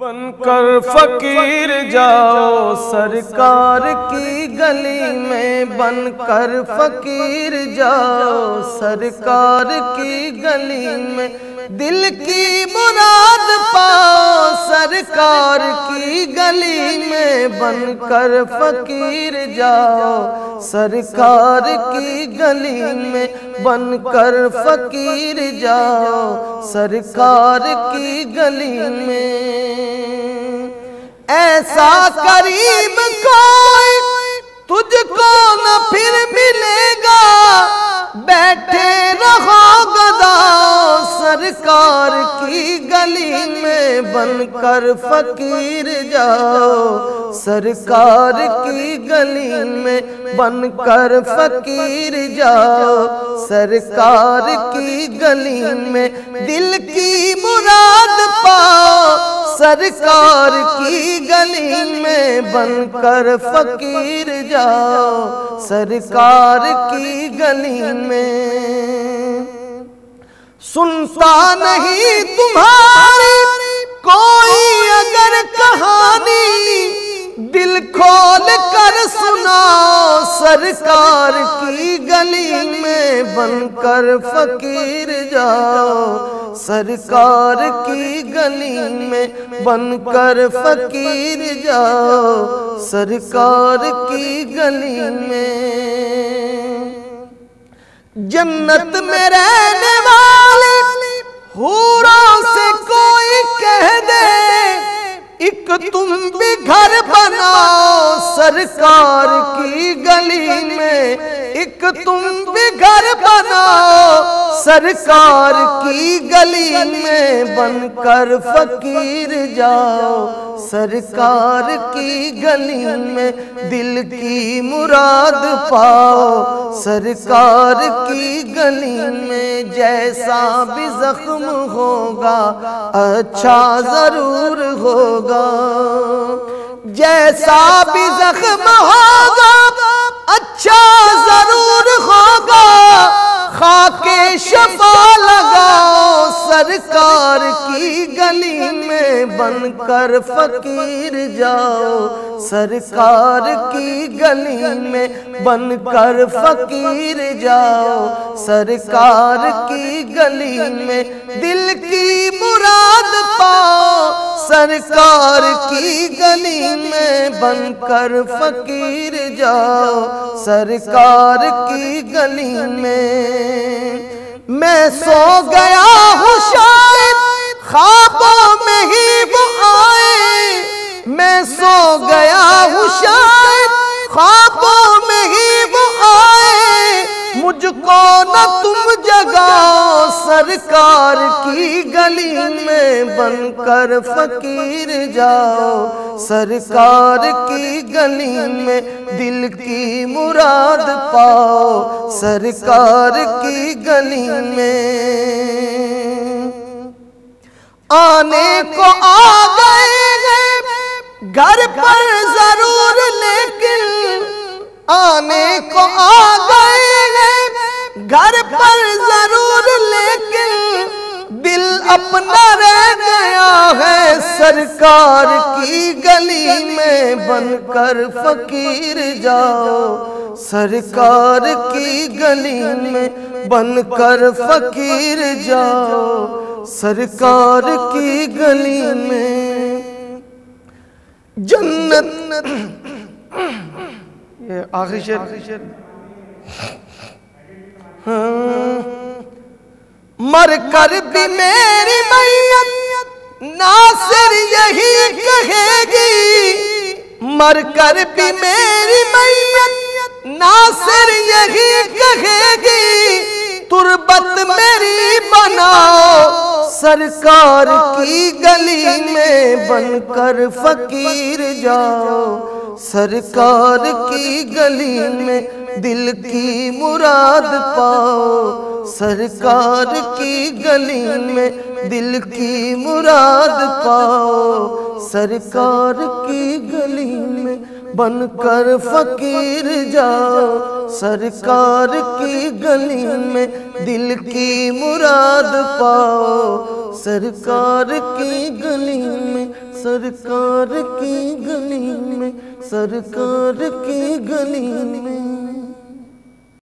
बनकर फकीर जाओ सरकार की गली में, बनकर फकीर जाओ सरकार की गली में, दिल की मुराद पाओ सरकार की गली में, बनकर फकीर जाओ सरकार की गली में, बनकर फकीर जाओ सरकार की गली में। ऐसा करीब कोई तुझको न फिर मिलेगा, बैठे रहो गदाओ सरकार की गली में, बनकर फकीर जाओ सरकार की गली में, बनकर फकीर जाओ सरकार की गली में, दिल की मुराद पाओ सरकार की गली में, बनकर फकीर जाओ सरकार की गली में। सुनता नहीं तुम्हारी कोई अगर कहानी, दिल खोल कर सुनाओ सरकार की गली में, बनकर फकीर जाओ सरकार की गली में, बनकर फकीर जाओ सरकार की गली में। जन्नत में रहने वाले हूरों से कोई कह दे, एक तुम भी घर बनाओ सरकार की गली में, एक तुम भी घर बनाओ सरकार की गली में, बनकर फकीर जाओ सरकार की गली में, दिल की मुराद पाओ सरकार की गली में। जैसा भी जख्म होगा अच्छा जरूर होगा, जैसा भी जख्म होगा अच्छा जरूर होगा, खाके शफा लगाओ सरकार की गली में, बनकर फकीर जाओ सरकार की गली में, बनकर फकीर जाओ सरकार की गली में, दिल की मुराद पाओ सरकार की गली में, बनकर फकीर जाओ सरकार की गली में। मैं सो गया हूँ शायद ख्वाबों में ही वो आए, मैं सो गया हूँ शायद ख्वाबों में ही वो आए, मुझको न तुम जगाओ सरकार की गली में, बनकर फकीर जाओ सरकार की गली में, दिल की मुराद पाओ सरकार की गली में। आने को आ गए हैं घर पर जरूर, लेकिन आने को आ गए हैं घर पर जरूर, लेकिन दिल अपना रह गया है सरकार की गली में, बनकर फकीर जाओ सरकार की गली में, बनकर फकीर जाओ सरकार की गली में। जन्नत ये आखिरी शेर। मर कर भी मेरी मैयत नासिर यही कहेगी, मर कर भी मेरी मैयत नासिर यही कहेगी, तुरबत मेरी बनाओ सरकार की गली में, बनकर फकीर जाओ सरकार की गली में, दिल की मुराद पाओ सरकार की गली में, दिल की मुराद पाओ सरकार की गली में, बनकर फकीर जाओ सरकार की गली में, दिल की मुराद पाओ सरकार की गली में, सरकार की गली में, सरकार की गली में।